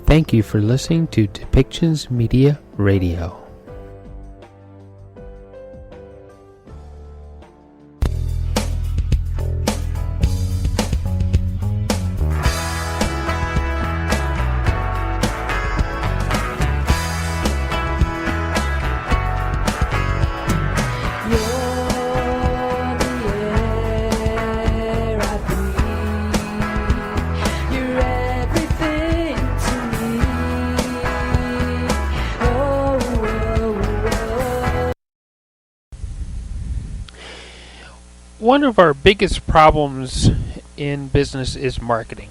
Thank you for listening to Depictions Media Radio. One of our biggest problems in business is marketing.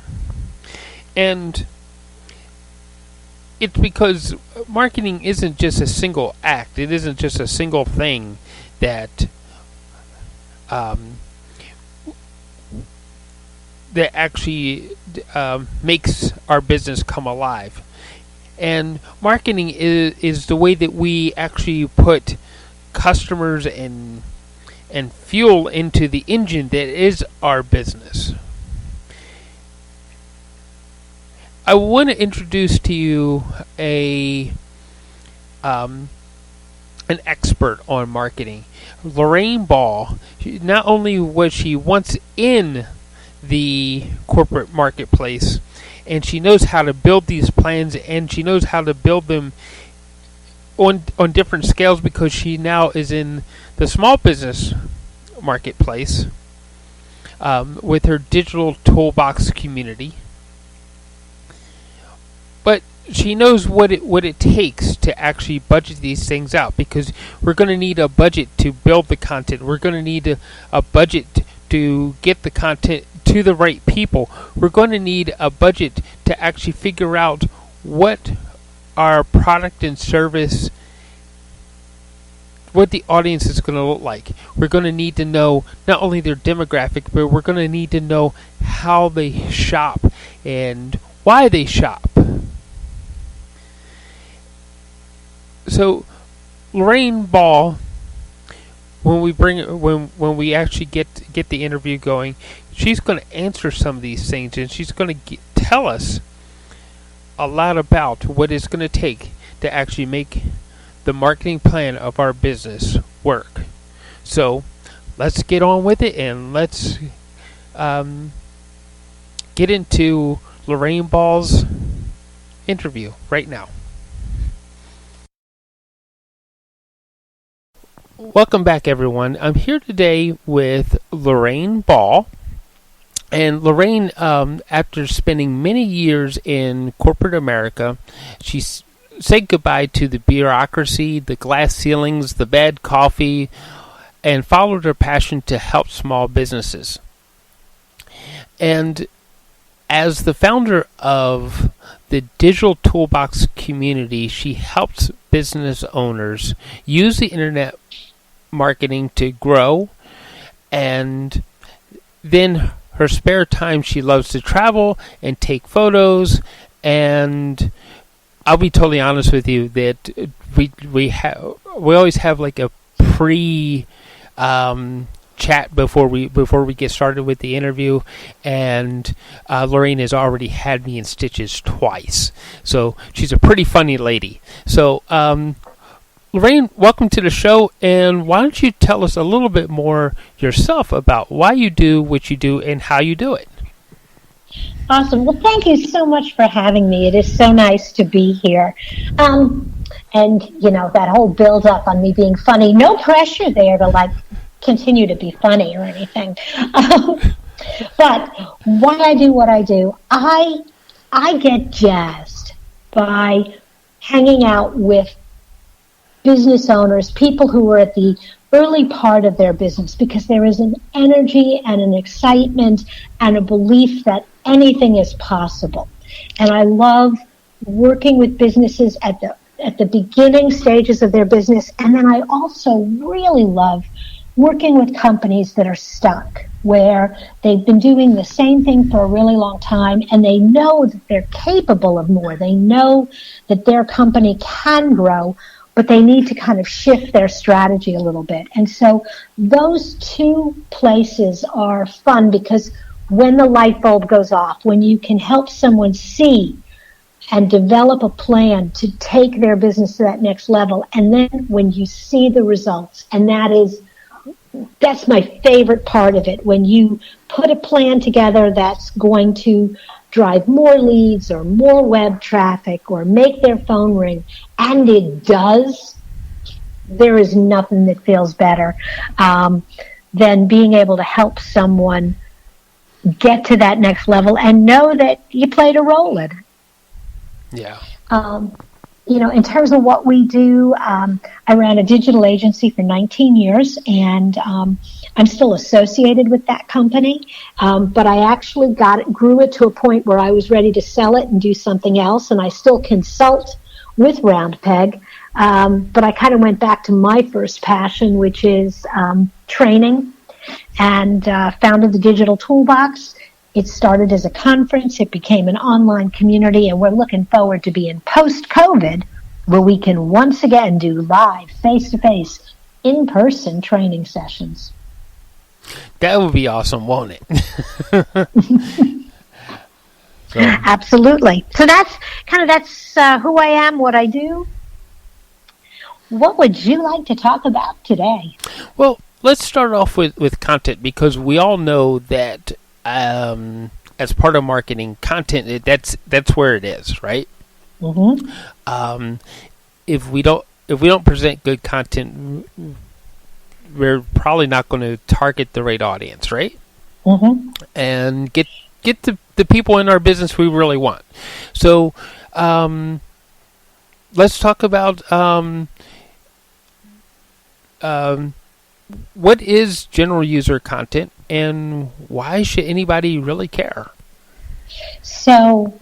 And it's because marketing isn't just a single act. It isn't just a single thing that actually makes our business come alive. And marketing is the way that we actually put customers and fuel into the engine that is our business. I want to introduce to you an expert on marketing, Lorraine Ball. Not only was she once in the corporate marketplace, and she knows how to build these plans, and she knows how to build them on different scales, because she now is in the small business marketplace with her digital Toolbox community. But she knows what it takes to actually budget these things out, because we're going to need a budget to build the content. We're going to need a budget to get the content to the right people. We're going to need a budget to actually figure out what our product and service, what the audience is going to look like. We're going to need to know not only their demographic, but we're going to need to know how they shop and why they shop. So Lorraine Ball, when we actually get the interview going, she's going to answer some of these things, and she's going to tell us a lot about what it's going to take to actually make the marketing plan of our business work. So let's get on with it, and let's get into Lorraine Ball's interview right now. Welcome back, everyone. I'm here today with Lorraine Ball. And Lorraine, after spending many years in corporate America, she said goodbye to the bureaucracy, the glass ceilings, the bad coffee, and followed her passion to help small businesses. And as the founder of the Digital Toolbox community, she helps business owners use the internet marketing to grow, and then her spare time, she loves to travel and take photos. And I'll be totally honest with you that we always have like a pre chat before we get started with the interview, and Lorraine has already had me in stitches twice. So she's a pretty funny lady. So Lorraine, welcome to the show, and why don't you tell us a little bit more yourself about why you do what you do and how you do it? Awesome. Well, thank you so much for having me. It is so nice to be here. And, you know, that whole build-up on me being funny, no pressure there to, continue to be funny or anything. But why I do what I do, I get jazzed by hanging out with business owners, people who are at the early part of their business, because there is an energy and an excitement and a belief that anything is possible. And I love working with businesses at the beginning stages of their business, and then I also really love working with companies that are stuck, where they've been doing the same thing for a really long time, and they know that they're capable of more. They know that their company can grow, but they need to kind of shift their strategy a little bit. And so those two places are fun, because when the light bulb goes off, when you can help someone see and develop a plan to take their business to that next level. And then when you see the results, and that's my favorite part of it, when you put a plan together that's going to drive more leads or more web traffic or make their phone ring, and it does, there is nothing that feels better than being able to help someone get to that next level and know that you played a role in it. Yeah. In terms of what we do, I ran a digital agency for 19 years, and I'm still associated with that company. But I actually grew it to a point where I was ready to sell it and do something else, and I still consult with Round Peg. But I kind of went back to my first passion, which is training, and founded the Digital Toolbox. It started as a conference. It became an online community, and we're looking forward to being post-COVID, where we can once again do live, face-to-face, in-person training sessions. That would be awesome, won't it? So. Absolutely. So that's who I am, what I do. What would you like to talk about today? Well, let's start off with content, because we all know that as part of marketing, content, that's where it is, right? Mm-hmm. If we don't present good content, we're probably not going to target the right audience, right? Mm-hmm. And get the people in our business we really want. So let's talk about what is general user content, and why should anybody really care? So,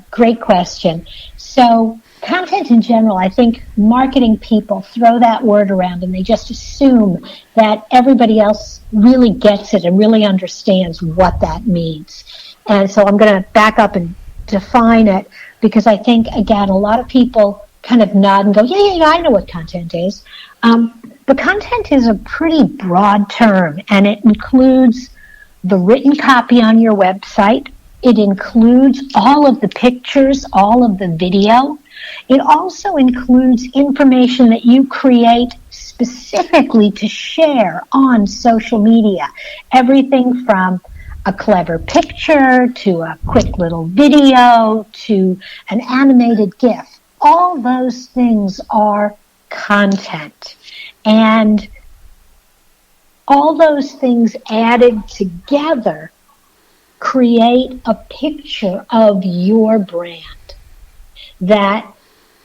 great question. So, content in general, I think marketing people throw that word around and they just assume that everybody else really gets it and really understands what that means. And so I'm going to back up and define it, because I think, again, a lot of people kind of nod and go, yeah, I know what content is. But content is a pretty broad term, and it includes the written copy on your website. It includes all of the pictures, all of the video. It also includes information that you create specifically to share on social media. Everything from a clever picture to a quick little video to an animated GIF. All those things are content. And all those things added together create a picture of your brand that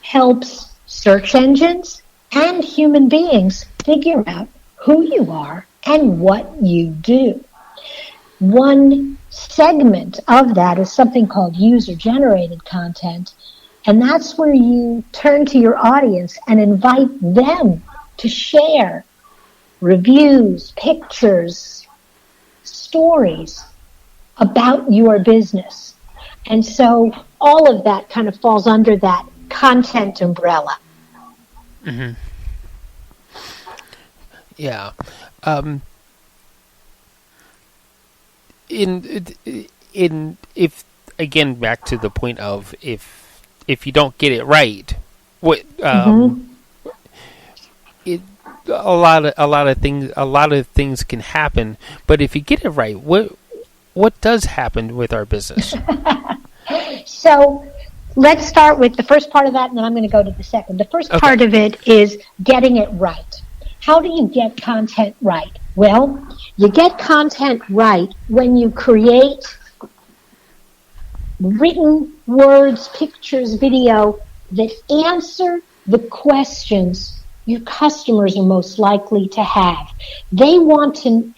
helps search engines and human beings figure out who you are and what you do. One segment of that is something called user-generated content, and that's where you turn to your audience and invite them to share reviews, pictures, stories about your business. And so all of that kind of falls under that content umbrella. Mm-hmm. Yeah. If again, back to the point of if you don't get it right, what a lot of things can happen. But if you get it right, what does happen with our business? So let's start with the first part of that, and then I'm going to go to the second. The first part of it is getting it right. How do you get content right? Well, you get content right when you create written words, pictures, video that answer the questions your customers are most likely to have. They want to...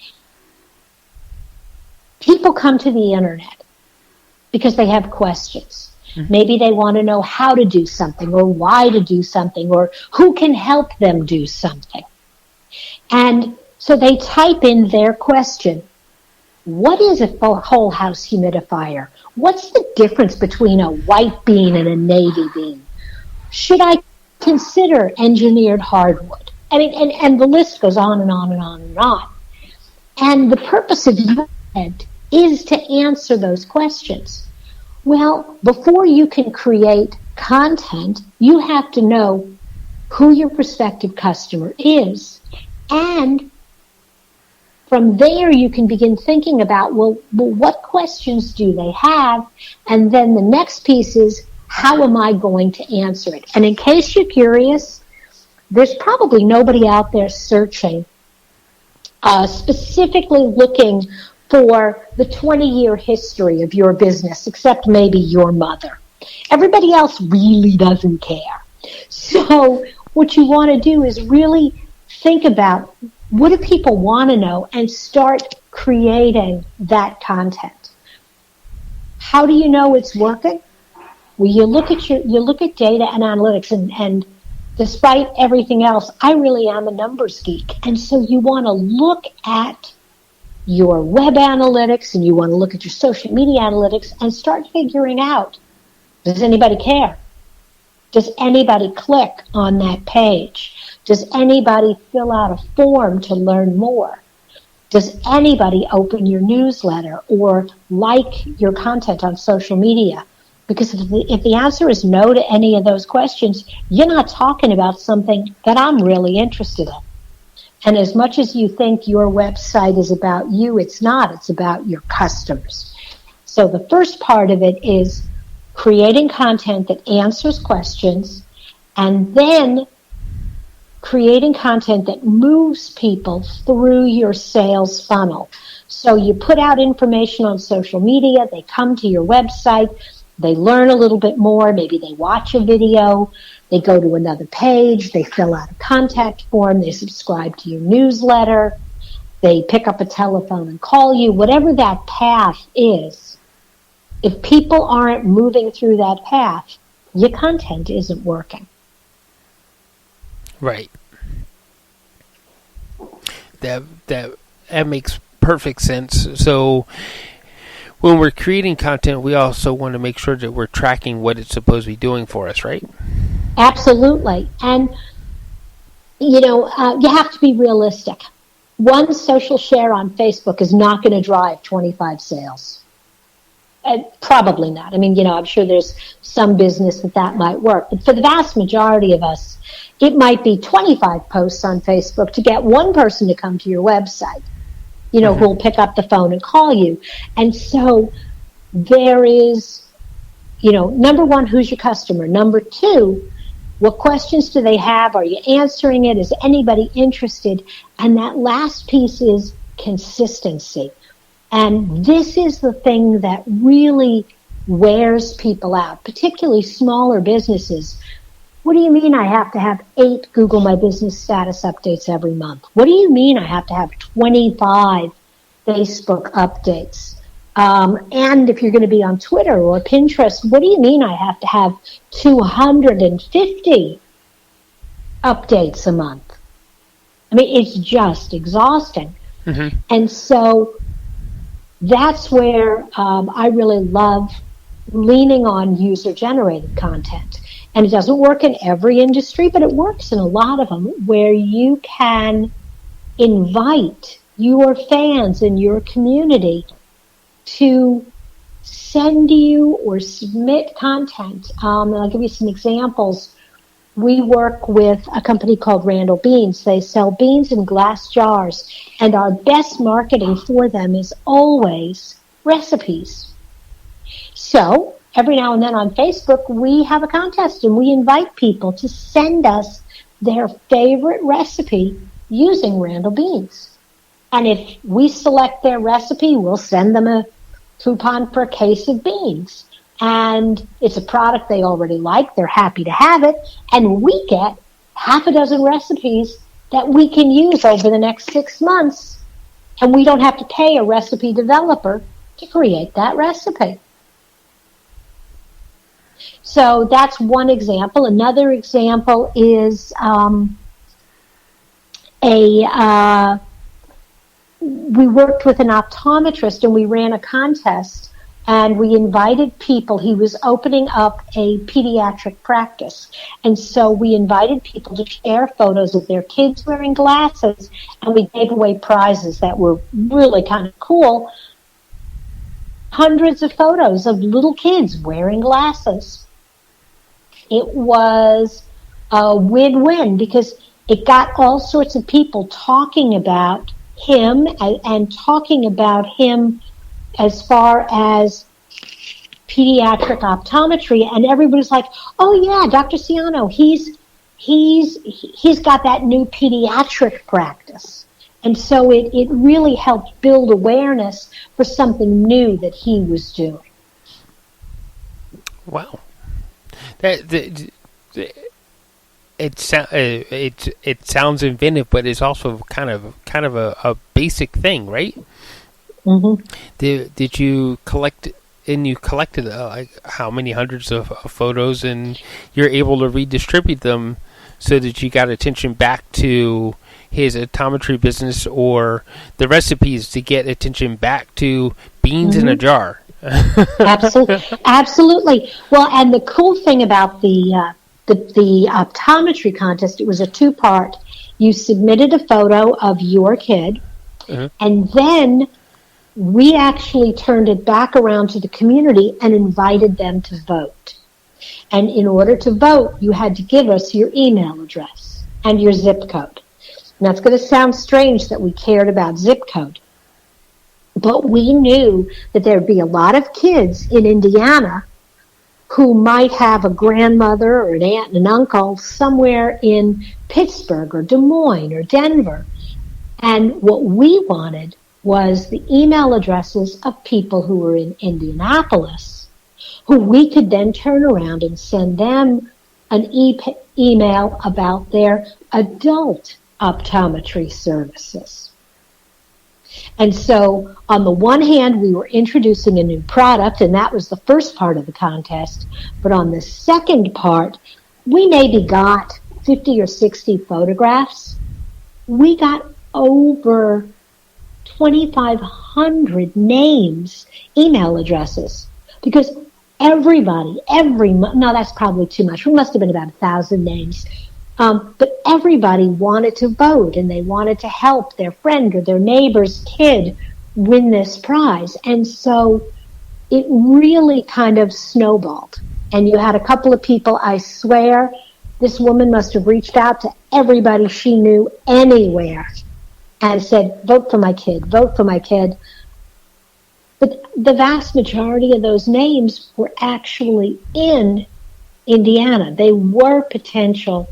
People come to the internet because they have questions. Mm-hmm. Maybe they want to know how to do something, or why to do something, or who can help them do something. And so they type in their question. What is a whole house humidifier? What's the difference between a white bean and a navy bean? Should I consider engineered hardwood? I mean, and the list goes on and on and on and on. And the purpose of your head is to answer those questions. Well, before you can create content, you have to know who your prospective customer is. And from there, you can begin thinking about, well, what questions do they have? And then the next piece is, how am I going to answer it? And in case you're curious, there's probably nobody out there searching, specifically looking for the 20-year history of your business, except maybe your mother. Everybody else really doesn't care. So what you want to do is really think about, what do people want to know, and start creating that content. How do you know it's working? Well, you look at data and analytics, and despite everything else, I really am a numbers geek. And so you want to look at your web analytics, and you want to look at your social media analytics, and start figuring out, does anybody care? Does anybody click on that page? Does anybody fill out a form to learn more? Does anybody open your newsletter or like your content on social media? Because if the answer is no to any of those questions, you're not talking about something that I'm really interested in. And as much as you think your website is about you, it's not. It's about your customers. So the first part of it is creating content that answers questions, and then creating content that moves people through your sales funnel. So you put out information on social media, they come to your website, they learn a little bit more, maybe they watch a video, they go to another page, they fill out a contact form, they subscribe to your newsletter, they pick up a telephone and call you, whatever that path is. If people aren't moving through that path, your content isn't working. Right. That makes perfect sense. So when we're creating content, we also want to make sure that we're tracking what it's supposed to be doing for us, right? Absolutely. And, you have to be realistic. One social share on Facebook is not going to drive 25 sales. Probably not. I mean, I'm sure there's some business that might work. But for the vast majority of us, it might be 25 posts on Facebook to get one person to come to your website, who will pick up the phone and call you. And so there is, number one, who's your customer? Number two, what questions do they have? Are you answering it? Is anybody interested? And that last piece is consistency. And this is the thing that really wears people out, particularly smaller businesses. What do you mean I have to have 8 Google My Business status updates every month? What do you mean I have to have 25 Facebook updates? And if you're going to be on Twitter or Pinterest, what do you mean I have to have 250 updates a month? I mean, it's just exhausting. Mm-hmm. And so that's where I really love leaning on user-generated content. And it doesn't work in every industry, but it works in a lot of them, where you can invite your fans and your community to send you or submit content. And I'll give you some examples. We work with a company called Randall Beans. They sell beans in glass jars, and our best marketing for them is always recipes. So every now and then on Facebook, we have a contest, and we invite people to send us their favorite recipe using Randall Beans. And if we select their recipe, we'll send them a coupon for a case of beans. And it's a product they already like. They're happy to have it. And we get half a dozen recipes that we can use over the next 6 months. And we don't have to pay a recipe developer to create that recipe. So that's one example. Another example is we worked with an optometrist, and we ran a contest, and we invited people. He was opening up a pediatric practice, and so we invited people to share photos of their kids wearing glasses, and we gave away prizes that were really kind of cool. hundreds of photos of little kids wearing glasses. It was a win-win because it got all sorts of people talking about him and talking about him as far as pediatric optometry, and everybody's like, "Oh yeah, Dr. Ciano, he's got that new pediatric practice." And so it really helped build awareness for something new that he was doing. Wow. It sounds inventive, but it's also kind of a basic thing, right? Mm-hmm. Did you collect? And you collected like how many hundreds of photos, and you're able to redistribute them so that you got attention back to his optometry business, or the recipes to get attention back to beans in a jar. Absolutely. Well, and the cool thing about the optometry contest, it was a two-part. You submitted a photo of your kid, and then we actually turned it back around to the community and invited them to vote. And in order to vote, you had to give us your email address and your zip code. And that's going to sound strange that we cared about zip code, but we knew that there'd be a lot of kids in Indiana who might have a grandmother or an aunt and an uncle somewhere in Pittsburgh or Des Moines or Denver. And what we wanted was the email addresses of people who were in Indianapolis, who we could then turn around and send them an email about their adult optometry services. And so on the one hand, we were introducing a new product, and that was the first part of the contest. But on the second part, we maybe got 50 or 60 photographs. We got over 2,500 names, email addresses, because everybody, no, that's probably too much. We must have been about 1,000 names. But everybody wanted to vote, and they wanted to help their friend or their neighbor's kid win this prize. And so it really kind of snowballed. And you had a couple of people, I swear, this woman must have reached out to everybody she knew anywhere and said, vote for my kid, vote for my kid. But the vast majority of those names were actually in Indiana. They were potential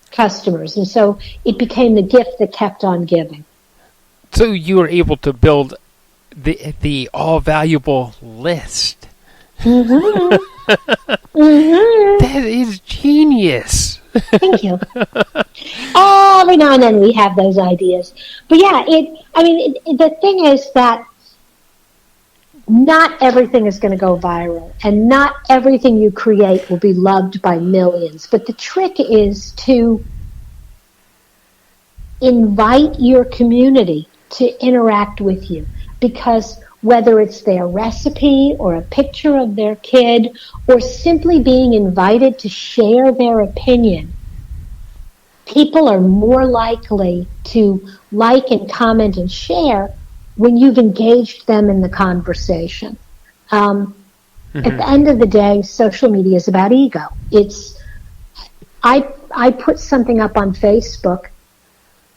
customers. And so it became the gift that kept on giving. So you were able to build the all-valuable list. Mm-hmm. Mm-hmm. That is genius. Thank you. Every now and then we have those ideas. But yeah, the thing is that not everything is going to go viral, and not everything you create will be loved by millions. But the trick is to invite your community to interact with you, because whether it's their recipe or a picture of their kid or simply being invited to share their opinion, people are more likely to like and comment and share when you've engaged them in the conversation. At the end of the day, social media is about ego. I put something up on Facebook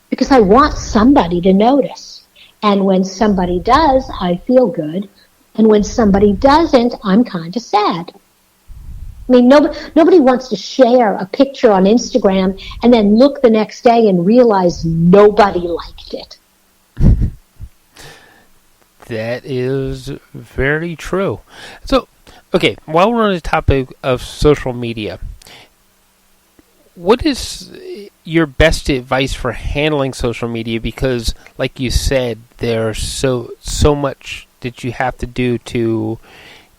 because I want somebody to notice. And when somebody does, I feel good. And when somebody doesn't, I'm kind of sad. I mean, nobody wants to share a picture on Instagram and then look the next day and realize nobody liked it. That is very true. So, okay, while we're on the topic of social media, what is your best advice for handling social media? Because, like you said, there's so much that you have to do to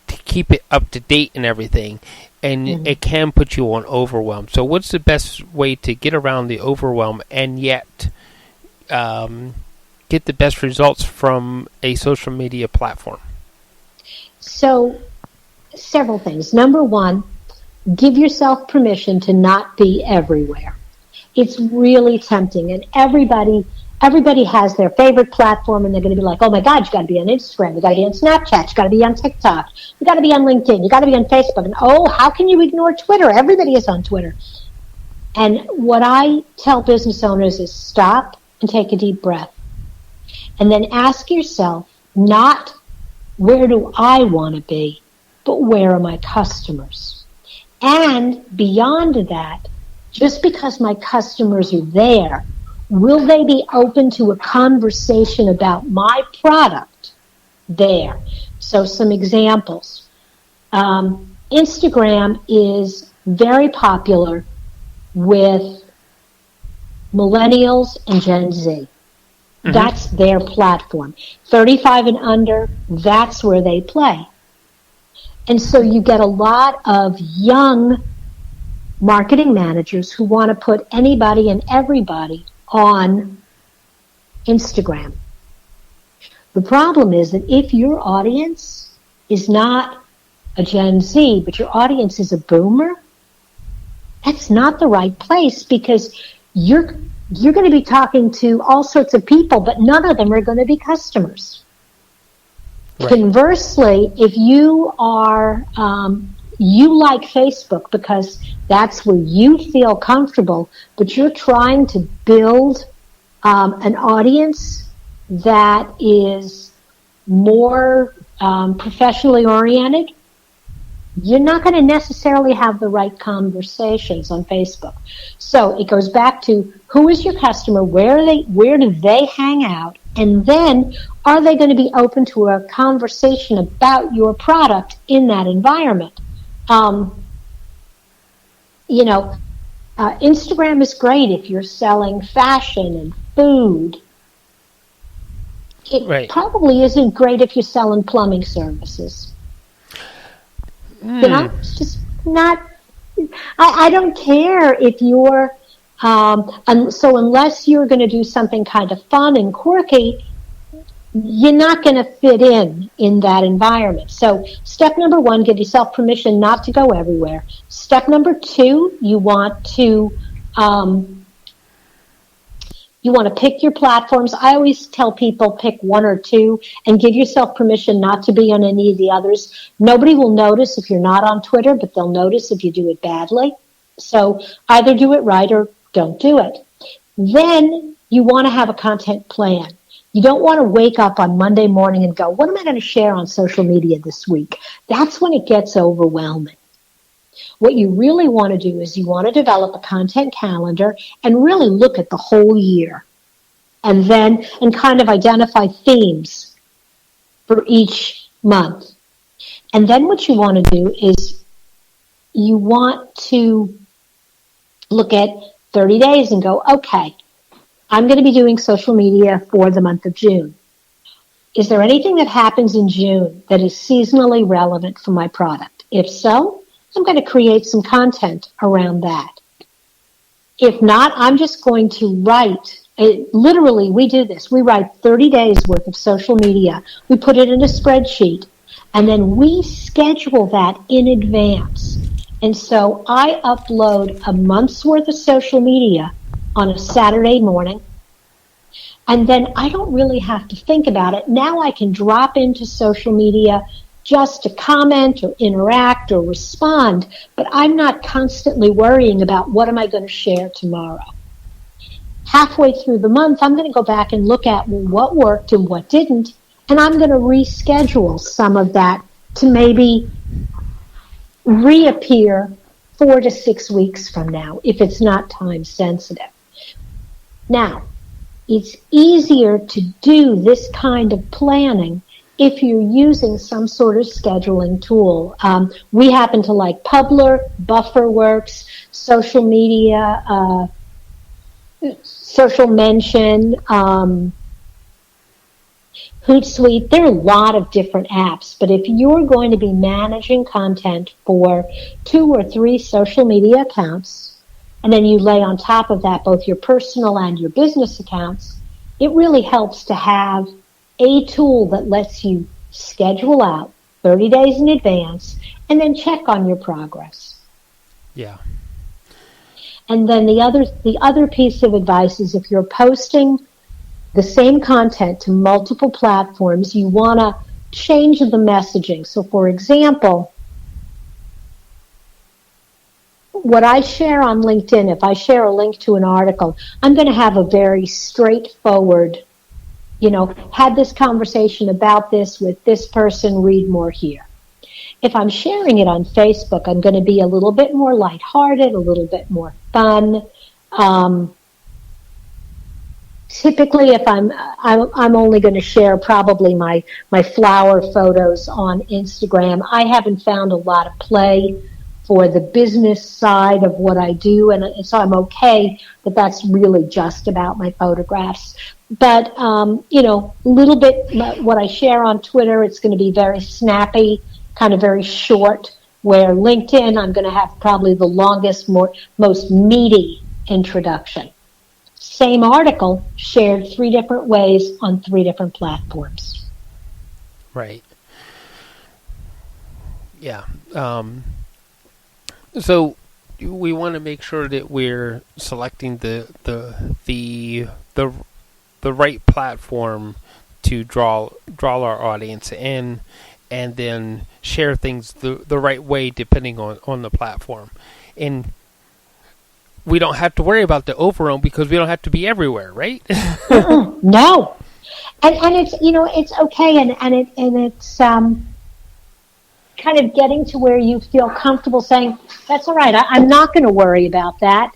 keep it up to date and everything, and it can put you on overwhelm. So, what's the best way to get around the overwhelm and yet get the best results from a social media platform? So, several things. Number one, give yourself permission to not be everywhere. It's really tempting, and everybody everybody has their favorite platform, and they're going to be like, oh my God, you got to be on Instagram, you got to be on Snapchat, you got to be on TikTok, you got to be on LinkedIn, you got to be on Facebook, and oh, how can you ignore Twitter? Everybody is on Twitter. And what I tell business owners is stop and take a deep breath. And then ask yourself, not where do I want to be, but where are my customers? And beyond that, just because my customers are there, will they be open to a conversation about my product there? So some examples. Instagram is very popular with millennials and Gen Z. Mm-hmm. That's their platform. 35 and under, that's where they play. And so you get a lot of young marketing managers who want to put anybody and everybody on Instagram. The problem is that if your audience is not a Gen Z, but your audience is a boomer, that's not the right place, because you're going to be talking to all sorts of people, but none of them are going to be customers. Right. Conversely, if you are you like Facebook because that's where you feel comfortable, but you're trying to build an audience that is more professionally oriented, you're not going to necessarily have the right conversations on Facebook. So it goes back to who is your customer, where do they hang out, and then are they going to be open to a conversation about your product in that environment? Instagram is great if you're selling fashion and food. It probably isn't great if you're selling plumbing services. It's just not. I don't care if you're. So unless you're going to do something kind of fun and quirky, you're not going to fit in that environment. So step number 1, give yourself permission not to go everywhere. Step number 2, you want to pick your platforms. I always tell people pick 1 or 2 and give yourself permission not to be on any of the others. Nobody will notice if you're not on Twitter, but they'll notice if you do it badly. So either do it right or don't do it. Then you want to have a content plan. You don't want to wake up on Monday morning and go, what am I going to share on social media this week? That's when it gets overwhelming. What you really want to do is you want to develop a content calendar and really look at the whole year, and kind of identify themes for each month. And then what you want to do is you want to look at 30 days and go, okay, I'm going to be doing social media for the month of June. Is there anything that happens in June that is seasonally relevant for my product? If so, I'm going to create some content around that. If not, I'm just going to write. Literally, we do this. We write 30 days worth of social media. We put it in a spreadsheet, and then we schedule that in advance. And so I upload a month's worth of social media on a Saturday morning, and then I don't really have to think about it. Now I can drop into social media just to comment or interact or respond, but I'm not constantly worrying about what am I going to share tomorrow. Halfway through the month, I'm going to go back and look at what worked and what didn't, and I'm going to reschedule some of that to maybe reappear 4 to 6 weeks from now if it's not time sensitive. Now, it's easier to do this kind of planning if you're using some sort of scheduling tool. We happen to like Publer, Bufferworks, social media, Social Mention, Hootsuite. There are a lot of different apps, but if you're going to be managing content for 2 or 3 social media accounts, and then you lay on top of that both your personal and your business accounts, it really helps to have a tool that lets you schedule out 30 days in advance and then check on your progress. Yeah. And then the other piece of advice is if you're posting the same content to multiple platforms, you want to change the messaging. So, for example, what I share on LinkedIn, if I share a link to an article, I'm going to have a very straightforward, had this conversation about this with this person, read more here. If I'm sharing it on Facebook, I'm going to be a little bit more lighthearted, a little bit more fun. Typically, if I'm only going to share probably my flower photos on Instagram. I haven't found a lot of play for the business side of what I do, and so I'm okay that that's really just about my photographs. But a little bit what I share on Twitter, it's going to be very snappy, kind of very short. Where LinkedIn, I'm going to have probably the longest, most meaty introduction. Same article shared 3 different ways on 3 different platforms. Right. Yeah. So we want to make sure that we're selecting the right platform to draw our audience in, and then share things the right way depending on the platform. And we don't have to worry about the overwhelm because we don't have to be everywhere, right? No. And it's it's okay, and it's kind of getting to where you feel comfortable saying, that's all right, I'm not going to worry about that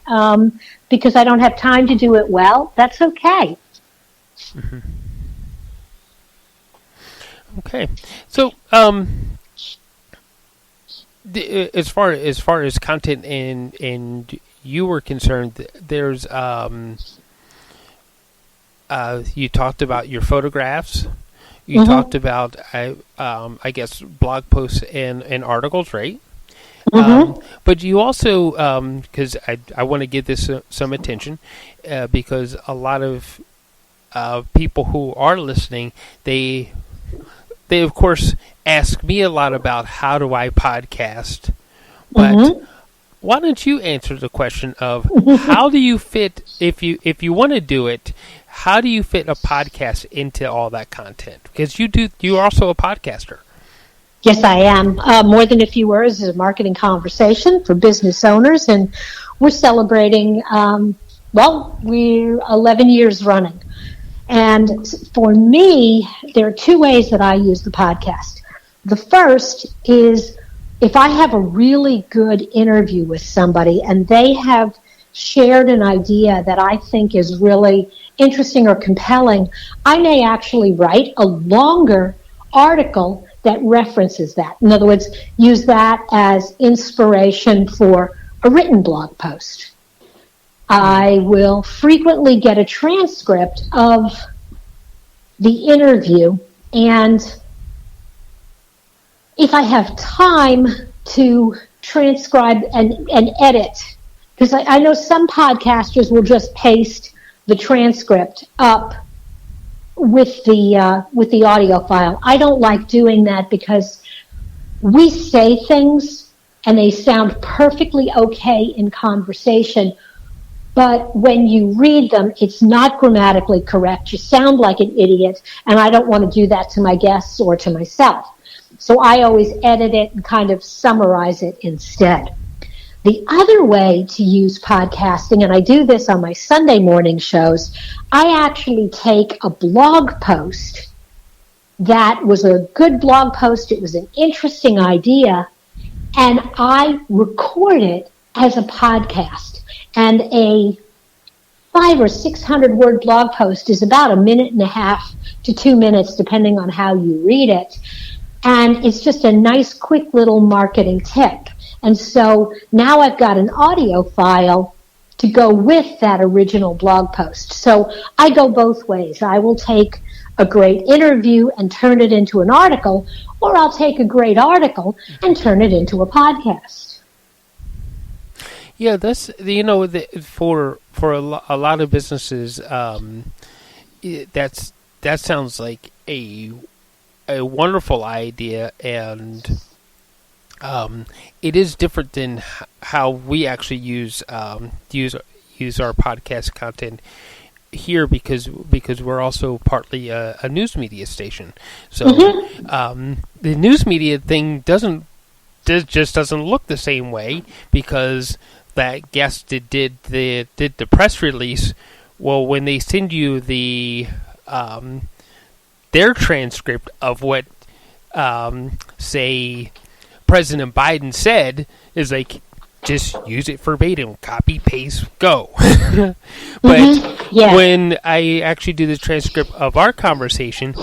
because I don't have time to do it well. That's okay. Mm-hmm. Okay. So, as far as content and you were concerned, there's you talked about your photographs. You talked about, I guess, blog posts and articles, right? But you also, because I want to give this some attention, because a lot of people who are listening, they of course ask me a lot about how do I podcast, but why don't you answer the question of how do you fit, if you want to do it, how do you fit a podcast into all that content? Because you're also a podcaster. Yes, I am. More Than a Few Words is a marketing conversation for business owners, and we're celebrating, we're 11 years running. And for me, there are 2 ways that I use the podcast. The first is if I have a really good interview with somebody and they have shared an idea that I think is really interesting or compelling, I may actually write a longer article that references that. In other words, use that as inspiration for a written blog post. I will frequently get a transcript of the interview, and if I have time to transcribe and edit, because I know some podcasters will just paste the transcript up with the audio file. I don't like doing that because we say things and they sound perfectly okay in conversation, but when you read them, it's not grammatically correct. You sound like an idiot, and I don't want to do that to my guests or to myself. So I always edit it and kind of summarize it instead. The other way to use podcasting, and I do this on my Sunday morning shows, I actually take a blog post that was a good blog post, it was an interesting idea, and I record it as a podcast. And a 500 or 600 word blog post is about 1.5 to 2 minutes, depending on how you read it. And it's just a nice, quick little marketing tip. And so now I've got an audio file to go with that original blog post. So I go both ways. I will take a great interview and turn it into an article, or I'll take a great article and turn it into a podcast. Yeah, that's for a lot of businesses, that sounds like a wonderful idea, and it is different than how we actually use our podcast content. here because we're also partly a news media station. So the news media thing just doesn't look the same way because that guest did the press release. Well, when they send you their transcript of what say President Biden said, is like, just use it verbatim, copy, paste, go. But when I actually do the transcript of our conversation,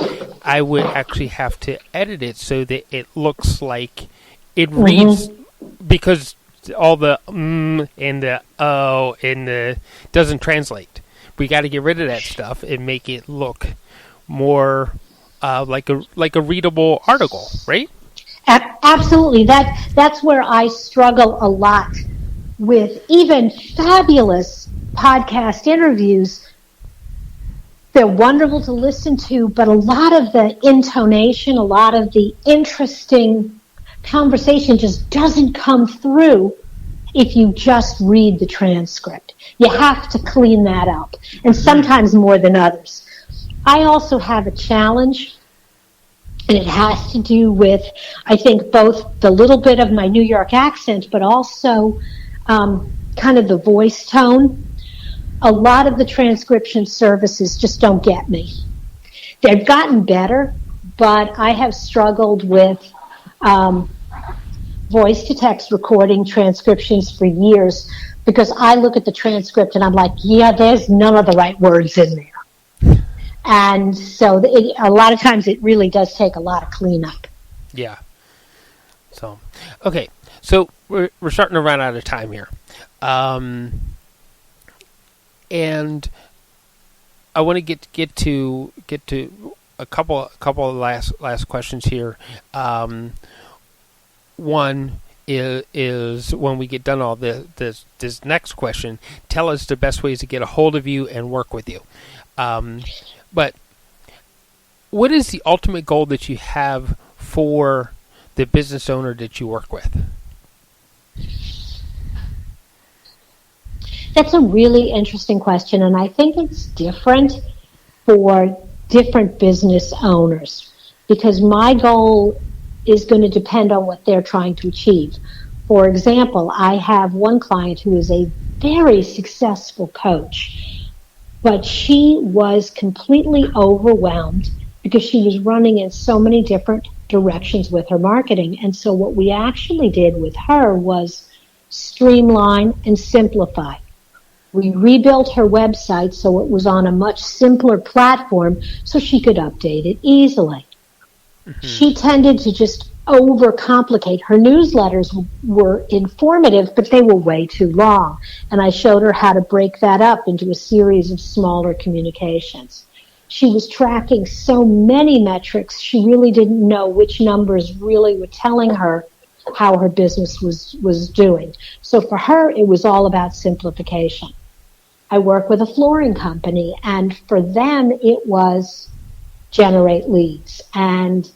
I would actually have to edit it so that it looks like it reads, because all the and the oh and the doesn't translate. We got to get rid of that stuff and make it look more like a readable article, right? Absolutely. That's where I struggle a lot with even fabulous podcast interviews. They're wonderful to listen to, but a lot of the intonation, a lot of the interesting conversation just doesn't come through if you just read the transcript. You have to clean that up, and sometimes more than others. I also have a challenge, and it has to do with, I think, both the little bit of my New York accent, but also kind of the voice tone. A lot of the transcription services just don't get me. They've gotten better, but I have struggled with voice-to-text recording transcriptions for years because I look at the transcript and I'm like, yeah, there's none of the right words in there. And so a lot of times it really does take a lot of cleanup. Yeah. So, okay. So we're starting to run out of time here. And I want to get to a couple of last questions here. One is when we get done all this next question, tell us the best ways to get a hold of you and work with you. But what is the ultimate goal that you have for the business owner that you work with? That's a really interesting question, and I think it's different for different business owners because my goal is going to depend on what they're trying to achieve. For example, I have one client who is a very successful coach, but she was completely overwhelmed because she was running in so many different directions with her marketing. And so what we actually did with her was streamline and simplify. We rebuilt her website so it was on a much simpler platform so she could update it easily. Mm-hmm. She tended to just overcomplicate. Her newsletters were informative, but they were way too long. And I showed her how to break that up into a series of smaller communications. She was tracking so many metrics, she really didn't know which numbers really were telling her how her business was doing. So for her, it was all about simplification. I work with a flooring company, and for them, it was generate leads. And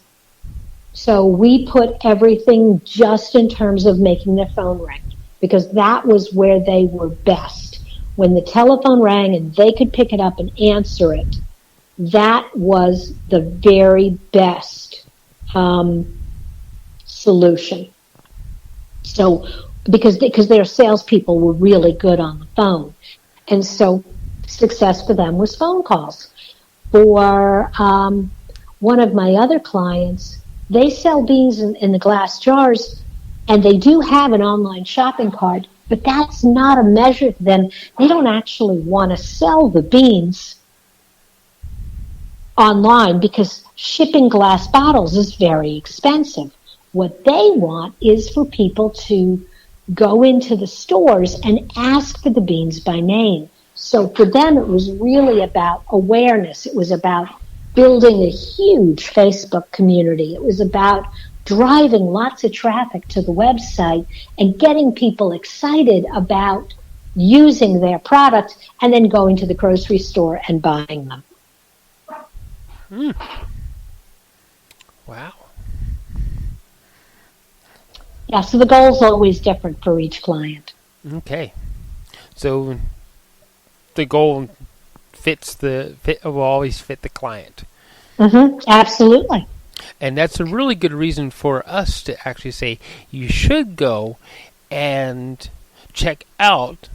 so we put everything just in terms of making their phone ring, because that was where they were best. When the telephone rang and they could pick it up and answer it, that was the very best solution. So because their salespeople were really good on the phone. And so success for them was phone calls. For one of my other clients, they sell beans in the glass jars, and they do have an online shopping cart, but that's not a measure for them. They don't actually want to sell the beans online because shipping glass bottles is very expensive. What they want is for people to go into the stores and ask for the beans by name. So for them, it was really about awareness. It was about building a huge Facebook community. It was about driving lots of traffic to the website and getting people excited about using their product and then going to the grocery store and buying them. Wow. Yeah, so the goal's always different for each client. Okay. So the goal will always fit the client. Absolutely. And that's a really good reason for us to actually say you should go and check out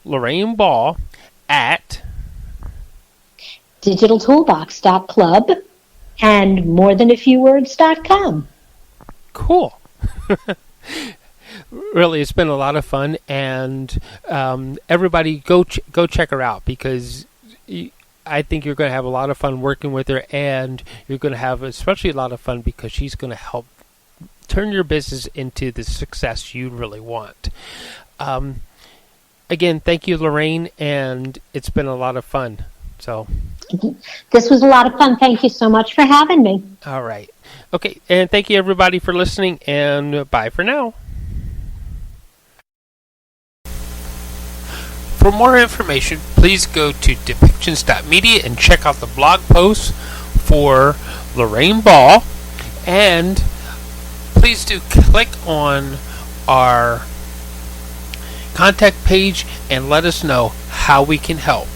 Lorraine Ball at digitaltoolbox.club and morethanafewwords.com. Cool. Really, it's been a lot of fun, and everybody go check her out, because I think you're going to have a lot of fun working with her, and you're going to have especially a lot of fun because she's going to help turn your business into the success you really want. Again, thank you, Lorraine, and it's been a lot of fun. So, this was a lot of fun. Thank you so much for having me. All right. Okay, and thank you, everybody, for listening, and bye for now. For more information, please go to depictions.media and check out the blog posts for Lorraine Ball. And please do click on our contact page and let us know how we can help.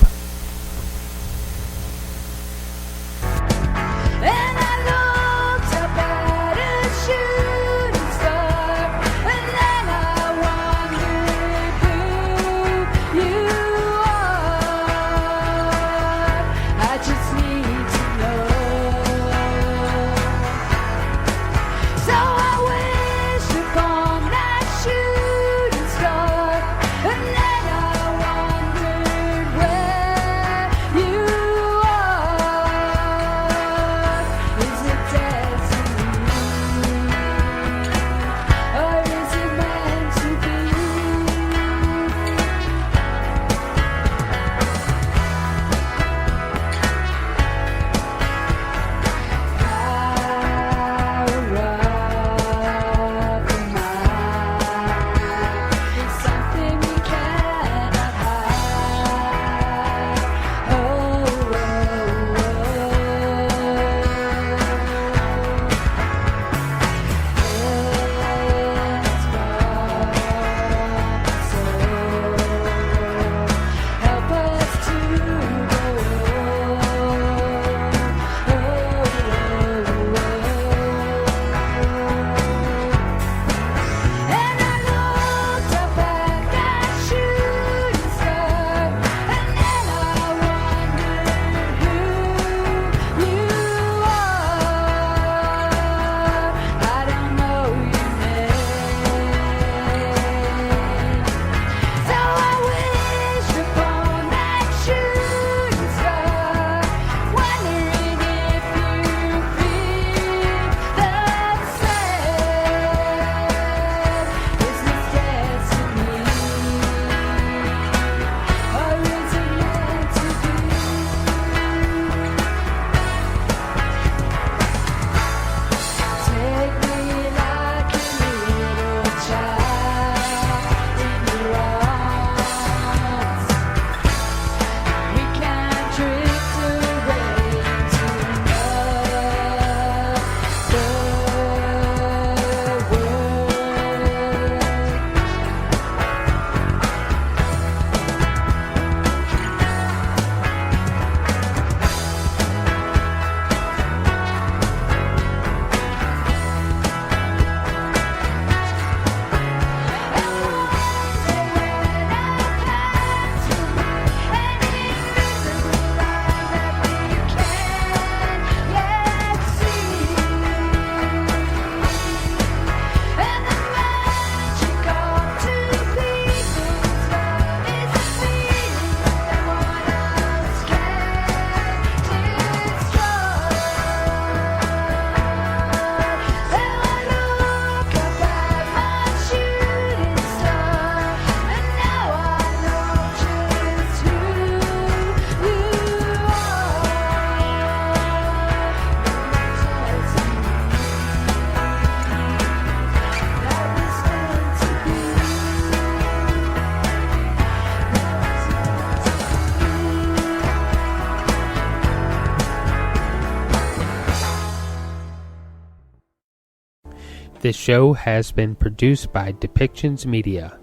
This show has been produced by Depictions Media.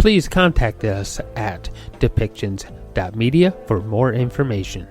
please contact us at depictions.media for more information.